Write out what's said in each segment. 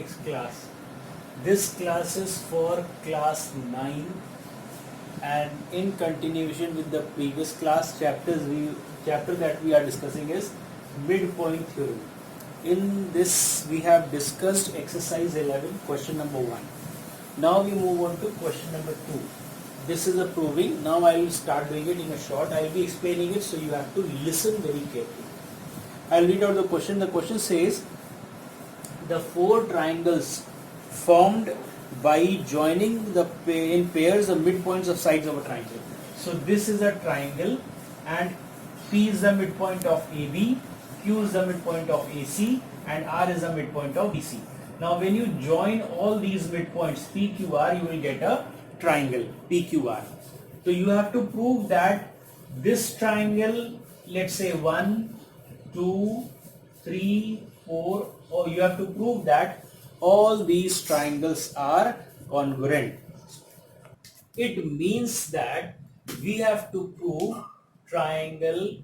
mathematics class. This class is for class 9, and in continuation with the previous class chapter that we are discussing is midpoint theorem. In this we have discussed exercise 11 question number 1. Now we move on to question number 2. This is a proving. Now I will start doing it in a short. I will be explaining it, so you have to listen very carefully. I will read out the question. The question says, the four triangles formed by joining in pairs the midpoints of sides of a triangle. So this is a triangle, and P is the midpoint of AB, Q is the midpoint of AC, and R is the midpoint of BC. Now when you join all these midpoints PQR, you will get a triangle PQR. So you have to prove that this triangle, let's say 1, 2, 3, 4, or you have to prove that all these triangles are congruent. It means that we have to prove triangle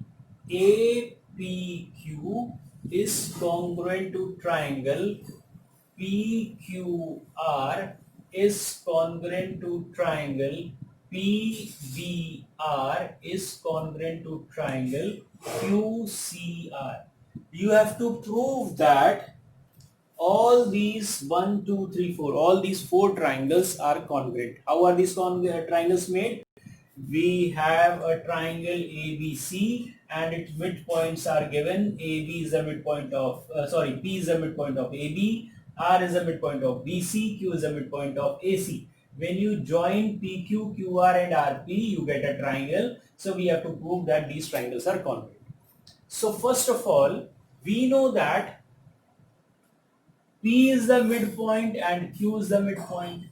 APQ is congruent to triangle PQR is congruent to triangle PBR is congruent to triangle QCR. You have to prove that all these 1, 2, 3, 4, all these four triangles are congruent. How are these triangles made? We have a triangle ABC and its midpoints are given. AB is the midpoint of, P is the midpoint of AB, R is the midpoint of BC, Q is the midpoint of AC. When you join PQ, QR and RP, you get a triangle. So we have to prove that these triangles are congruent. So first of all, we know that P is the midpoint and Q is the midpoint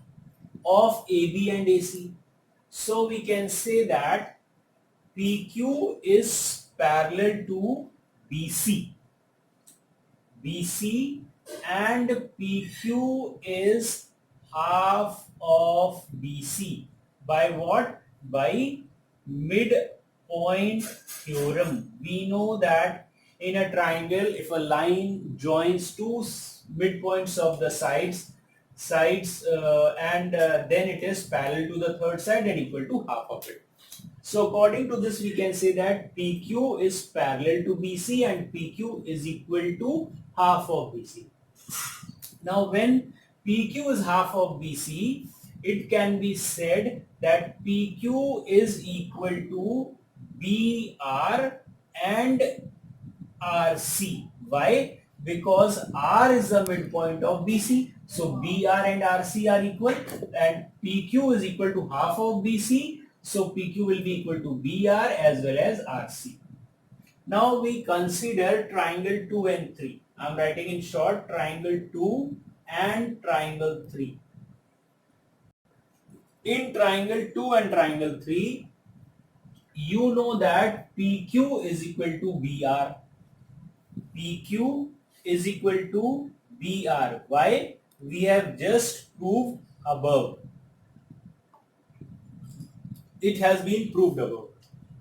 of AB and AC. So we can say that PQ is parallel to BC. BC and PQ is half of BC. By what? By midpoint theorem. We know that in a triangle, if a line joins two midpoints of the sides, then it is parallel to the third side and equal to half of it. So according to this, we can say that PQ is parallel to BC and PQ is equal to half of BC. Now when PQ is half of BC, it can be said that PQ is equal to BR and RC. Why? Because R is the midpoint of BC. So BR and RC are equal, and PQ is equal to half of BC. So PQ will be equal to BR as well as RC. Now we consider triangle 2 and 3. I am writing in short triangle 2 and triangle 3. In triangle 2 and triangle 3, you know that PQ is equal to BR. PQ is equal to BR. Why? We have just proved above. It has been proved above.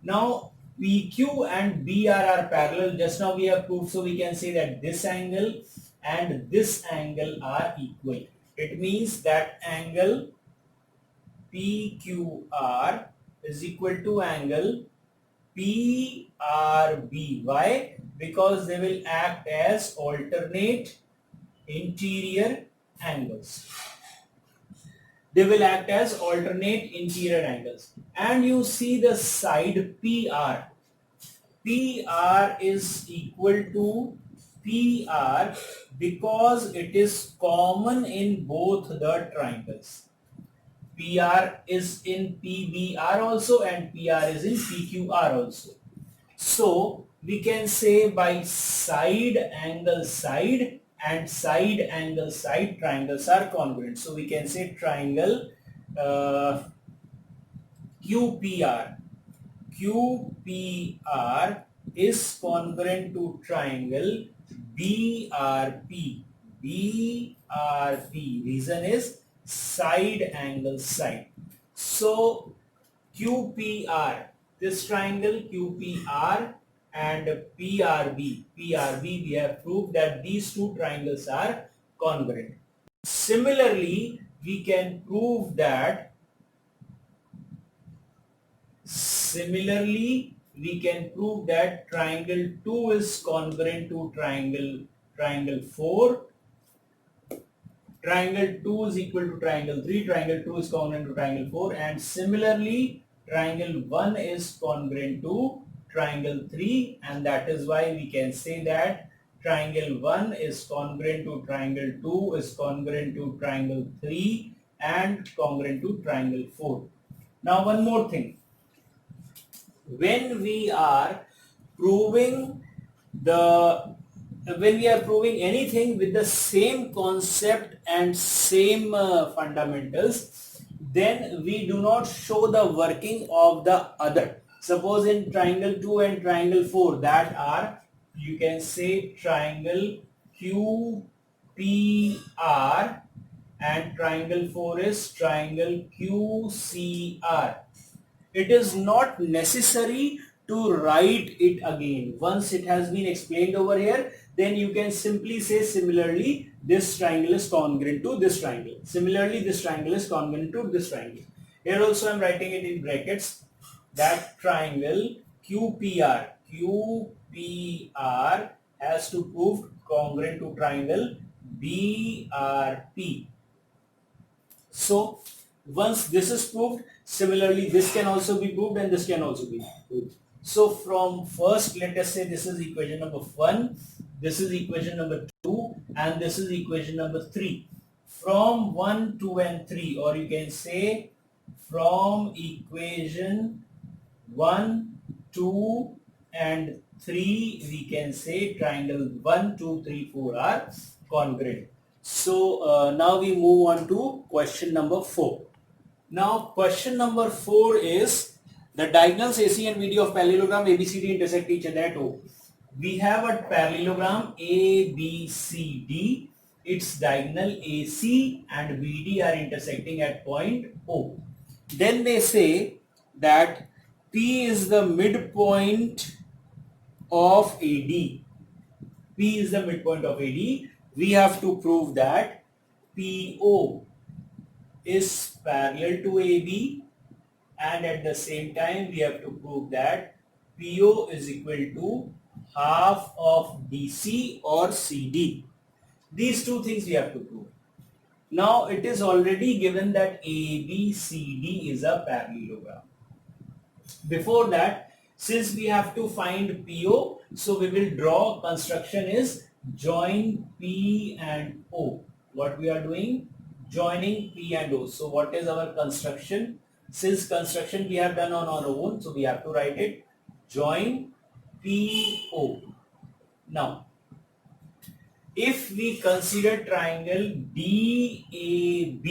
Now PQ and BR are parallel. Just now we have proved, so we can say that this angle and this angle are equal. It means that angle PQR is equal to angle PRB. Why? Because they will act as alternate interior angles. They will act as alternate interior angles. And you see the side PR. PR is equal to PR because it is common in both the triangles. PR is in PBR also and PR is in PQR also. So we can say by side angle side and side angle side, triangles are congruent. So we can say triangle QPR. QPR is congruent to triangle BRP. BRP. Reason is side angle side. So QPR, this triangle QPR and PRB. We have proved that these two triangles are congruent. Similarly, we can prove that triangle 2 is congruent to triangle 4. Triangle 2 is equal to triangle 3. Triangle 2 is congruent to triangle 4. And similarly, triangle 1 is congruent to triangle 3. And that is why we can say that triangle 1 is congruent to triangle 2, is congruent to triangle 3, and congruent to triangle 4. Now, one more thing. When we are proving anything with the same concept and same fundamentals, then we do not show the working of the other. Suppose in triangle 2 and triangle 4, that are, you can say, triangle QPR, and triangle 4 is triangle QCR. It is not necessary to write it again. Once it has been explained over here, then you can simply say, similarly, this triangle is congruent to this triangle. Similarly, this triangle is congruent to this triangle. Here also I am writing it in brackets, that triangle QPR has to prove congruent to triangle BRP. So once this is proved, similarly this can also be proved and this can also be proved. So from first, let us say this is equation number 1, this is equation number 2, and this is equation number 3. From 1, 2 and 3, or you can say from equation 1, 2 and 3, we can say triangle 1, 2, 3, 4 are congruent. So now we move on to question number 4. Now question number 4 is the diagonals AC and BD of parallelogram ABCD intersect each other at O. We have a parallelogram ABCD. Its diagonal AC and BD are intersecting at point O. Then they say that P is the midpoint of AD. P is the midpoint of AD. We have to prove that PO is parallel to AB, and at the same time we have to prove that PO is equal to half of DC or CD. These two things we have to prove. Now it is already given that ABCD is a parallelogram. Before that, since we have to find PO, so we will draw construction is join P and O. What we are doing? Joining P and O. So what is our construction? Since construction we have done on our own, so we have to write it join PO. Now, if we consider triangle DAB,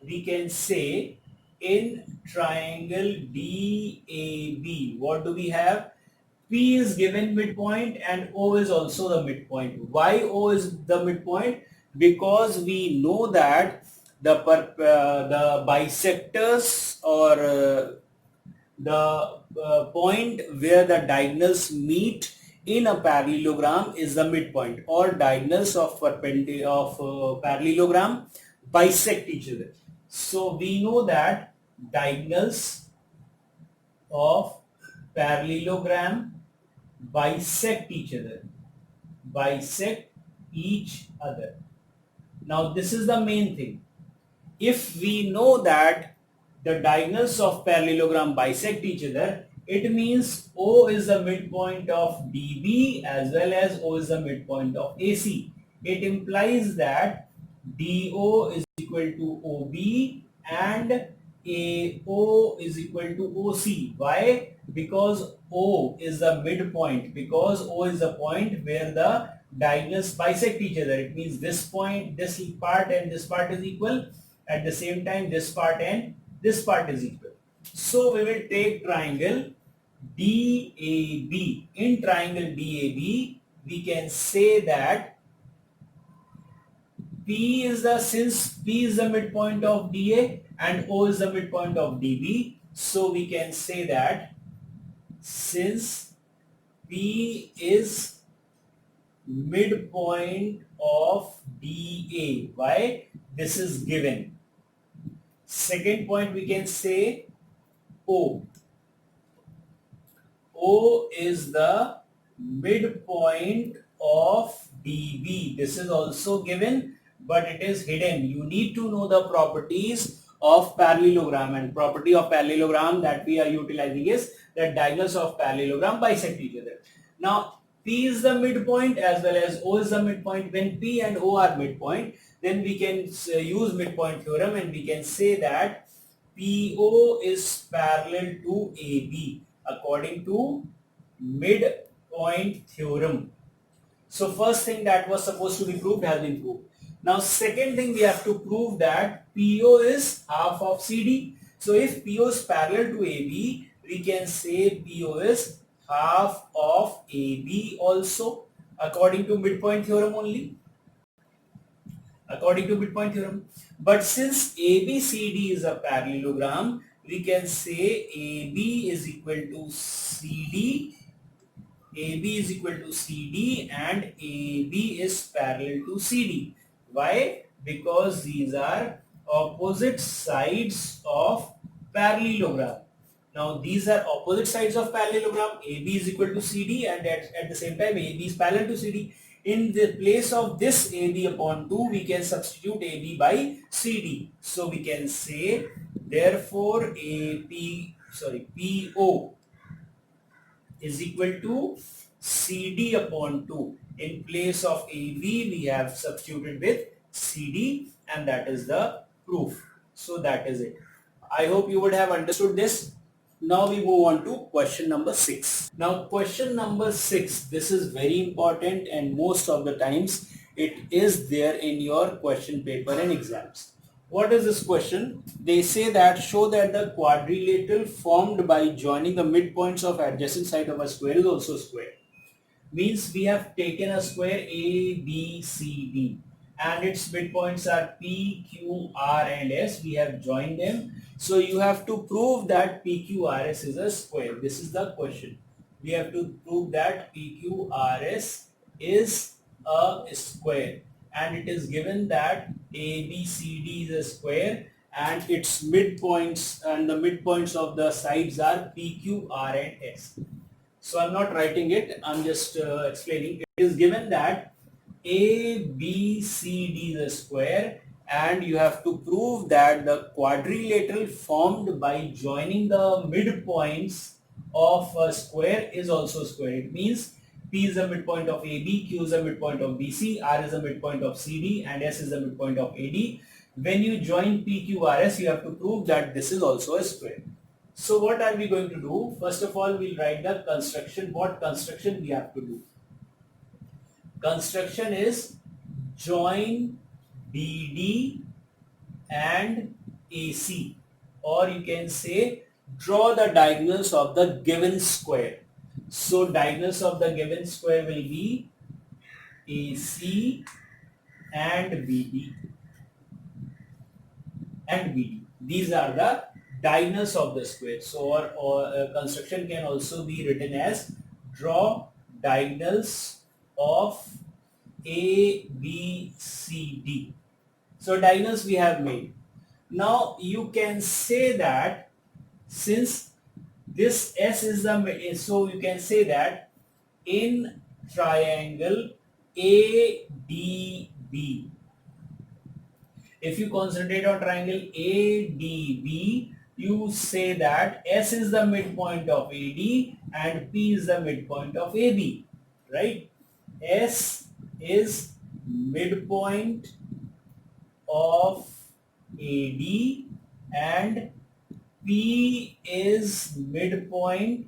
we can say in triangle DAB, what do we have? P is given midpoint and O is also the midpoint. Why O is the midpoint? Because we know that the bisectors, or the point where the diagonals meet in a parallelogram is the midpoint, or diagonals of parallelogram bisect each other. So we know that diagonals of parallelogram bisect each other. Now this is the main thing. If we know that the diagonals of parallelogram bisect each other, it means O is the midpoint of DB as well as O is the midpoint of AC. It implies that DO is equal to OB and AO is equal to OC. Why? Because O is the midpoint, because O is the point where the diagonals bisect each other. It means this point, this part and this part is equal. At the same time, this part and this part is equal. So we will take triangle DAB. In triangle DAB, we can say that since P is the midpoint of DA and O is the midpoint of DB, so we can say that since P is midpoint of DA. Why? This is given. Second point we can say O. O is the midpoint of DB. This is also given, but it is hidden. You need to know the properties of parallelogram, and property of parallelogram that we are utilizing is that diagonals of parallelogram bisect each other. Now P is the midpoint as well as O is the midpoint. When P and O are midpoint, then we can use midpoint theorem and we can say that PO is parallel to AB according to midpoint theorem. So first thing that was supposed to be proved has been proved. Now second thing we have to prove that PO is half of CD. So if PO is parallel to AB, we can say PO is half of AB also according to midpoint theorem only. According to midpoint theorem. But since ABCD is a parallelogram, we can say AB is equal to CD, AB is equal to CD and AB is parallel to CD. Why? Because these are opposite sides of parallelogram. Now these are opposite sides of parallelogram. AB is equal to CD and at the same time AB is parallel to CD. In the place of this AB upon 2, we can substitute AB by CD. So we can say therefore PO is equal to CD upon 2. In place of AB, we have substituted with CD and that is the proof. So that is it. I hope you would have understood this. Now we move on to question number 6. Now question number 6, this is very important and most of the times it is there in your question paper and exams. What is this question? They say that show that the quadrilateral formed by joining the midpoints of adjacent side of a square is also a square. Means we have taken a square A, B, C, D and its midpoints are P, Q, R and S. We have joined them. So you have to prove that PQRS is a square. This is the question. We have to prove that PQRS is a square and it is given that ABCD is a square and its midpoints and the midpoints of the sides are PQ, R and S. So I'm not writing it, I'm just explaining. It is given that ABCD is a square and you have to prove that the quadrilateral formed by joining the midpoints of a square is also a square. It means P is the midpoint of AB, Q is the midpoint of BC, R is the midpoint of CD and S is the midpoint of AD. When you join PQRS, you have to prove that this is also a square. So what are we going to do? First of all, we'll write the construction. What construction we have to do? Construction is join BD and AC, or you can say draw the diagonals of the given square. So diagonals of the given square will be AC and BD and BD. These are the diagonals of the square. So our construction can also be written as draw diagonals of A, B, C, D. So diagonals we have made. Now you can say that since this S is the, so you can say that in triangle ADB, if you concentrate on triangle ADB, you say that S is the midpoint of AD and P is the midpoint of AB, right? S is midpoint of AD and P is midpoint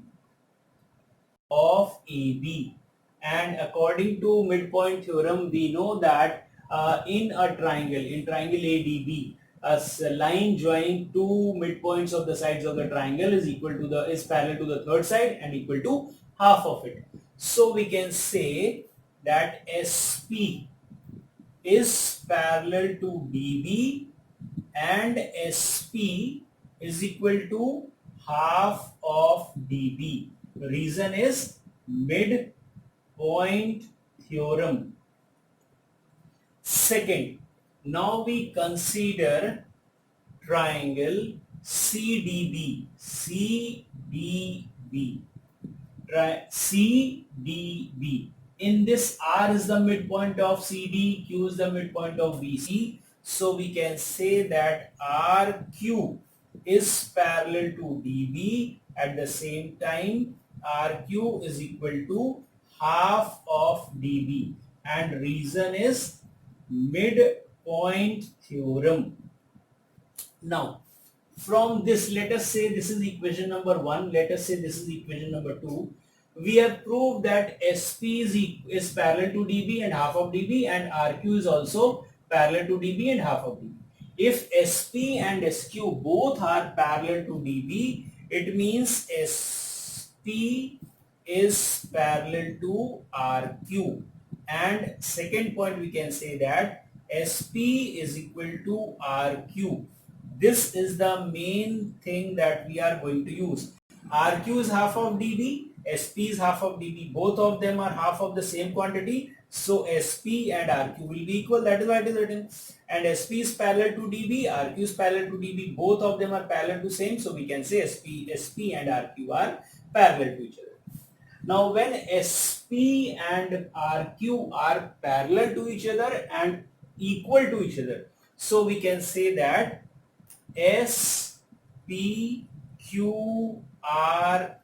of AB. And according to midpoint theorem, we know that in triangle ADB, a line joining two midpoints of the sides of the triangle is parallel to the third side and equal to half of it. So we can say that SP is parallel to DB and SP is equal to half of DB. The reason is midpoint theorem. Second, now we consider triangle CDB. CDB. CDB. In this, R is the midpoint of CD, Q is the midpoint of BC. So we can say that RQ is parallel to DB. At the same time, RQ is equal to half of DB. And reason is midpoint theorem. Now, from this, let us say this is equation number 1, let us say this is equation number 2. We have proved that SP is parallel to DB and half of DB, and RQ is also parallel to DB and half of DB. If SP and SQ both are parallel to DB, it means SP is parallel to RQ. And second point, we can say that SP is equal to RQ. This is the main thing that we are going to use. RQ is half of DB, SP is half of DB. Both of them are half of the same quantity. So SP and RQ will be equal. That is why it is written. And SP is parallel to DB, RQ is parallel to DB. Both of them are parallel to same. So we can say SP and RQ are parallel to each other. Now when SP and RQ are parallel to each other and equal to each other, so we can say that SPQR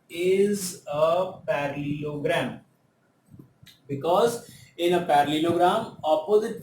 is a parallelogram, because in a parallelogram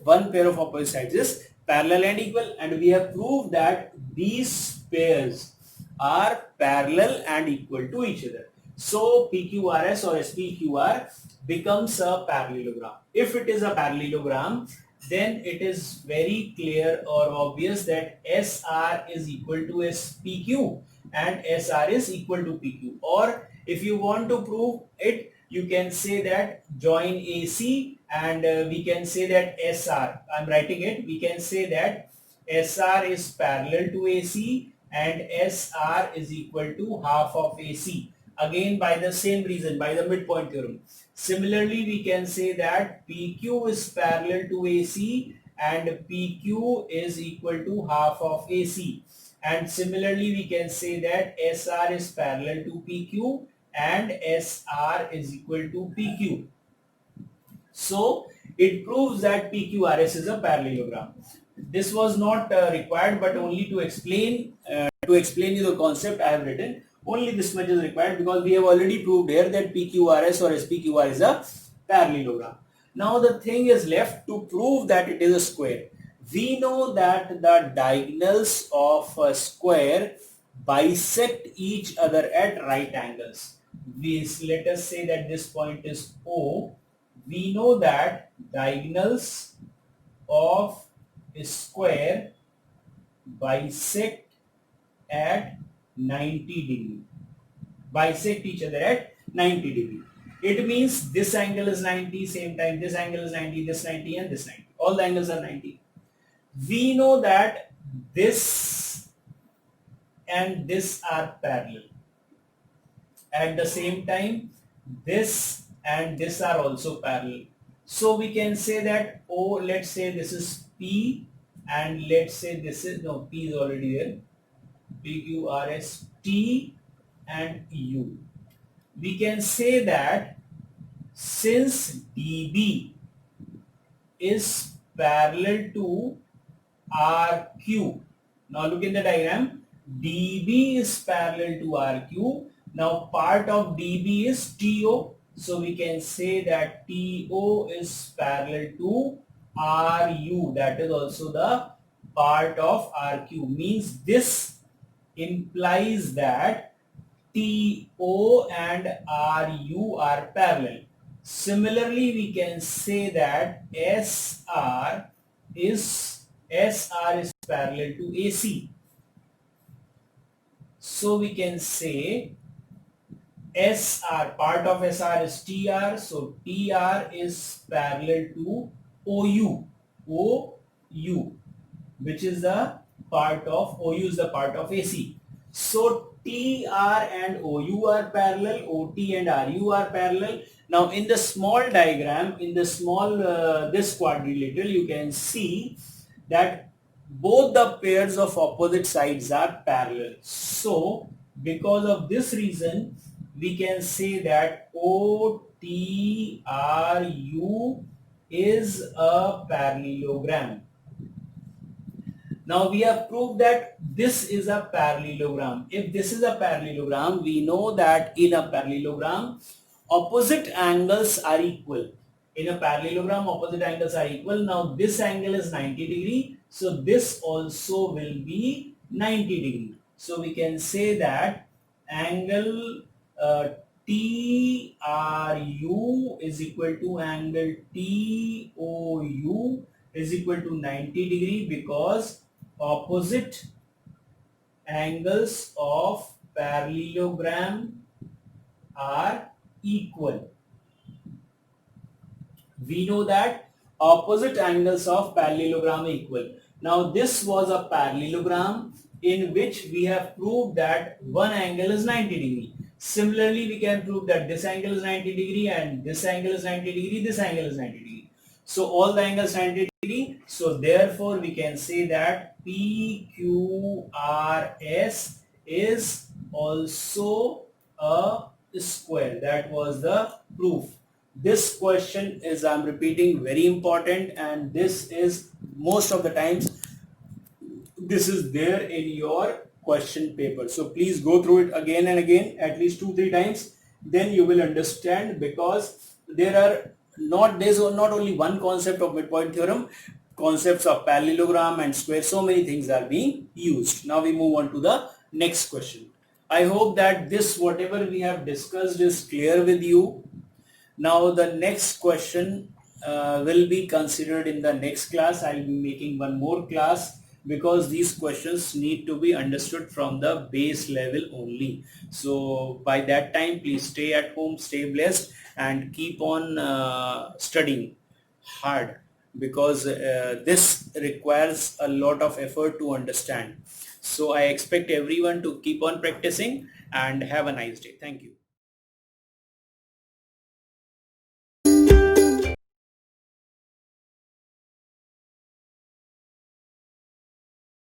one pair of opposite sides is parallel and equal, and we have proved that these pairs are parallel and equal to each other. So PQRS or SPQR becomes a parallelogram. If it is a parallelogram, then it is very clear or obvious that SR is equal to SPQ and SR is equal to PQ. Or if you want to prove it, you can say that join AC, and we can say that SR, I'm writing it, we can say that SR is parallel to AC and SR is equal to half of AC. Again, by the same reason, by the midpoint theorem. Similarly, we can say that PQ is parallel to AC and PQ is equal to half of AC. And similarly, we can say that SR is parallel to PQ and SR is equal to PQ. So it proves that PQRS is a parallelogram. This was not required, but only to explain you the concept I have written. Only this much is required, because we have already proved here that PQRS or SPQR is a parallelogram. Now the thing is left to prove that it is a square. We know that the diagonals of a square bisect each other at right angles. Let us say that this point is O. We know that diagonals of a square bisect at 90 degree. Bisect each other at 90 degree. It means this angle is 90, same time this angle is 90, this 90 and this 90. All the angles are 90. We know that this and this are parallel. At the same time, this and this are also parallel. So we can say that, oh, let's say this is P, and let's say this is, no, P is already there. PQRS, T and U. We can say that since DB is parallel to RQ, now look in the diagram, DB is parallel to RQ. Now part of DB is TO, so we can say that TO is parallel to RU, that is also the part of RQ. Means this implies that TO and RU are parallel. Similarly, we can say that SR is parallel to AC. So we can say SR, part of SR is TR, so TR is parallel to OU, which is the part of OU is the part of AC. So T, R and O, U are parallel, O, T and R, U are parallel. Now in the small diagram, in the small this quadrilateral, you can see that both the pairs of opposite sides are parallel. So because of this reason, we can say that OTRU is a parallelogram. Now we have proved that this is a parallelogram. If this is a parallelogram, we know that in a parallelogram, opposite angles are equal. In a parallelogram, opposite angles are equal. Now this angle is 90 degree. So this also will be 90 degree. So we can say that angle TRU is equal to angle TOU is equal to 90 degree because opposite angles of parallelogram are equal. We know that opposite angles of parallelogram are equal. Now this was a parallelogram in which we have proved that one angle is 90 degree. Similarly, we can prove that this angle is 90 degree and this angle is 90 degree, this angle is 90 degree. So all the angles 90 degree. So therefore we can say that PQRS is also a square. That was the proof. This question is, I'm repeating, very important, and this is most of the times this is there in your question paper. So please go through it again and again, at least 2-3 times, then you will understand, because there's not only one concept of midpoint theorem, concepts of parallelogram and square, so many things are being used. Now we move on to the next question. I hope that this whatever we have discussed is clear with you. Now the next question will be considered in the next class. I will be making one more class because these questions need to be understood from the base level only. So by that time, please stay at home, stay blessed, and keep on studying hard, because this requires a lot of effort to understand. So I expect everyone to keep on practicing and have a nice day. Thank you.